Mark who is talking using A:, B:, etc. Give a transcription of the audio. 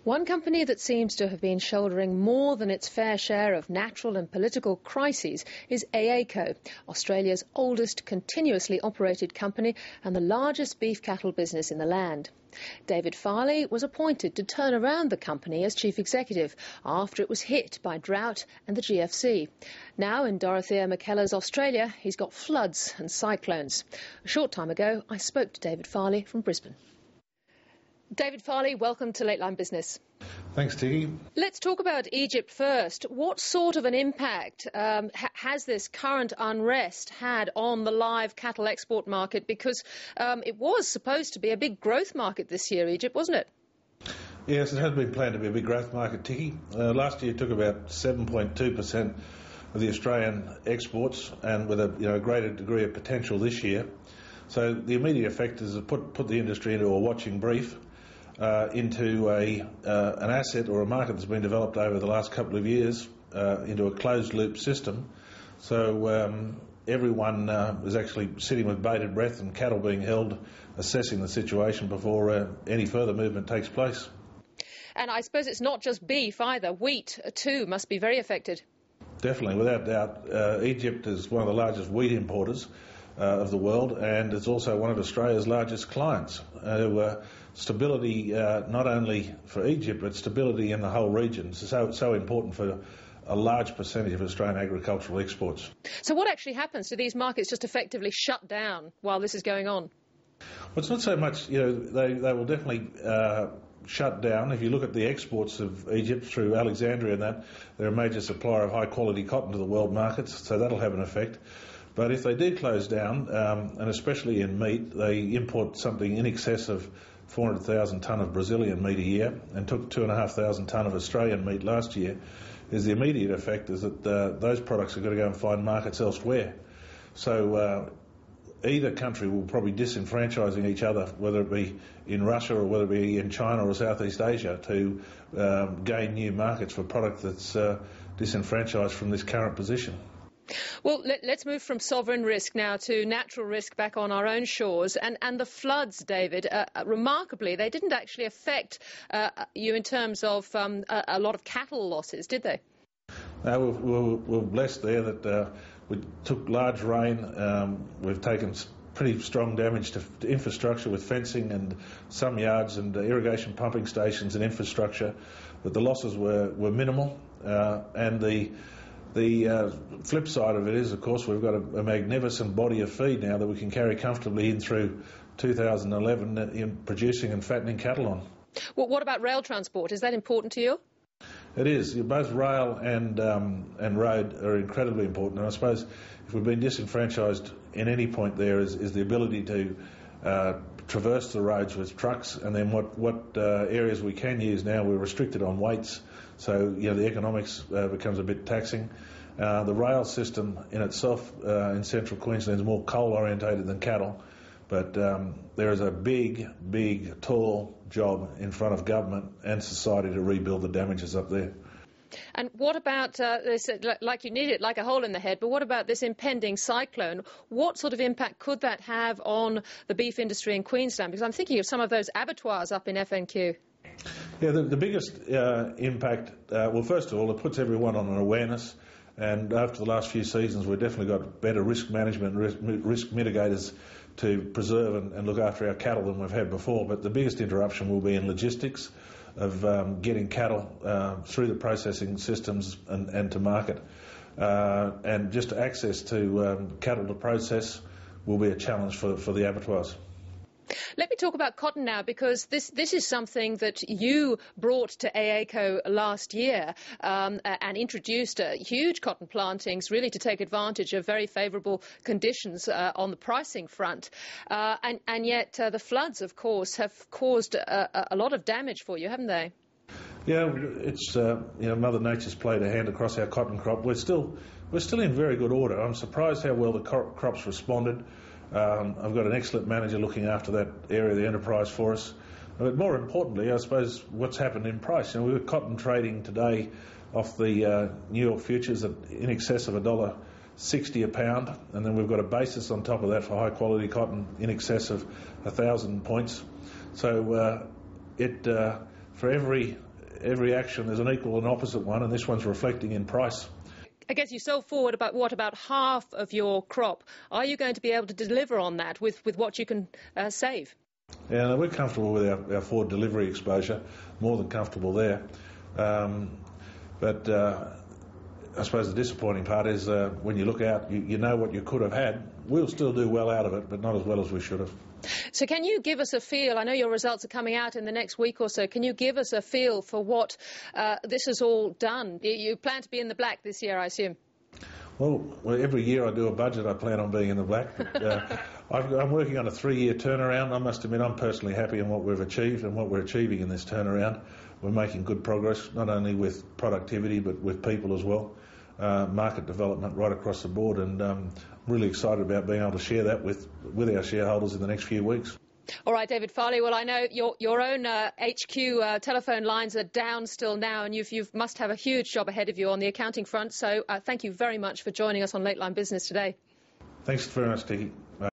A: One company that seems to have been shouldering more than its fair share of natural and political crises is AACO, Australia's oldest continuously operated company and the largest beef cattle business in the land. David Farley was appointed to turn around the company as chief executive after it was hit by drought and the GFC. Now in Dorothea McKellar's Australia, he's got floods and cyclones. A short time ago, I spoke to David Farley from Brisbane. David Farley, welcome to Late Line Business.
B: Thanks, Tiggy.
A: Let's talk about Egypt first. What sort of an impact has this current unrest had on the live cattle export market? Because it was supposed to be a big growth market this year, Egypt, wasn't it?
B: Yes, it has been planned to be a big growth market, Tiggy. Last year it took about 7.2% of the Australian exports, and with a greater degree of potential this year. So the immediate effect is to put the industry into a watching brief. Into an asset or a market that's been developed over the last couple of years into a closed-loop system. So everyone is actually sitting with bated breath and cattle being held, assessing the situation before any further movement takes place.
A: And I suppose it's not just beef either. Wheat, too, must be very affected.
B: Definitely, without doubt. Egypt is one of the largest wheat importers of the world, and it's also one of Australia's largest clients. Stability not only for Egypt, but stability in the whole region is so important for a large percentage of Australian agricultural exports.
A: So what actually happens? Do these markets just effectively shut down while this is going on?
B: Well, it's not so much, they will definitely shut down. If you look at the exports of Egypt through Alexandria and that, they're a major supplier of high quality cotton to the world markets, so that'll have an effect. But if they do close down, and especially in meat, they import something in excess of 400,000 tonne of Brazilian meat a year and took 2,500 tonne of Australian meat last year, is the immediate effect is that those products are going to go and find markets elsewhere. So either country will probably disenfranchising each other, whether it be in Russia or whether it be in China or Southeast Asia, to gain new markets for product that's disenfranchised from this current position.
A: Well, let's move from sovereign risk now to natural risk back on our own shores. And the floods, David, remarkably, they didn't actually affect you in terms of a lot of cattle losses, did they?
B: No, we're blessed there that we took large rain. We've taken pretty strong damage to infrastructure with fencing and some yards and irrigation pumping stations and infrastructure, but the losses were minimal. And the flip side of it is, of course, we've got a magnificent body of feed now that we can carry comfortably in through 2011 in producing and fattening cattle on.
A: Well, what about rail transport? Is that important to you?
B: It is. Both rail and road are incredibly important. And I suppose if we've been disenfranchised in any point there is the ability to traverse the roads with trucks, and then what areas we can use now, we're restricted on weights. So, the economics becomes a bit taxing. The rail system in itself in central Queensland is more coal-orientated than cattle, but there is a big, tall job in front of government and society to rebuild the damages up there.
A: And what about this, like you need it like a hole in the head, but what about this impending cyclone? What sort of impact could that have on the beef industry in Queensland? Because I'm thinking of some of those abattoirs up in FNQ.
B: Yeah, the biggest impact, well, first of all, it puts everyone on an awareness, and after the last few seasons we've definitely got better risk management, risk mitigators to preserve and look after our cattle than we've had before. But the biggest interruption will be in logistics of getting cattle through the processing systems and to market. And just access to cattle to process will be a challenge for the abattoirs.
A: Let me talk about cotton now, because this is something that you brought to AACO last year and introduced huge cotton plantings really to take advantage of very favourable conditions on the pricing front. And yet the floods, of course, have caused a lot of damage for you, haven't they?
B: Yeah, it's Mother Nature's played a hand across our cotton crop. We're still in very good order. I'm surprised how well the crops responded. I've got an excellent manager looking after that area of the enterprise for us. But more importantly, I suppose, what's happened in price. We were cotton trading today off the New York futures at in excess of $1.60 a pound, and then we've got a basis on top of that for high quality cotton in excess of 1,000 points. So for every every action there's an equal and opposite one, and this one's reflecting in price.
A: I guess you sold forward about half of your crop. Are you going to be able to deliver on that with what you can save?
B: Yeah, no, we're comfortable with our forward delivery exposure, more than comfortable there. But I suppose the disappointing part is when you look out, you know what you could have had. We'll still do well out of it, but not as well as we should have.
A: So can you give us a feel? I know your results are coming out in the next week or so. Can you give us a feel for what this has all done? You plan to be in the black this year, I assume?
B: Well, every year I do a budget, I plan on being in the black. But, I'm working on a 3-year turnaround. I must admit I'm personally happy in what we've achieved and what we're achieving in this turnaround. We're making good progress, not only with productivity but with people as well. Market development right across the board, and I'm really excited about being able to share that with our shareholders in the next few weeks.
A: All right, David Farley. Well, I know your own HQ telephone lines are down still now, and you must have a huge job ahead of you on the accounting front. So thank you very much for joining us on Late Line Business today.
B: Thanks very much, Tikki.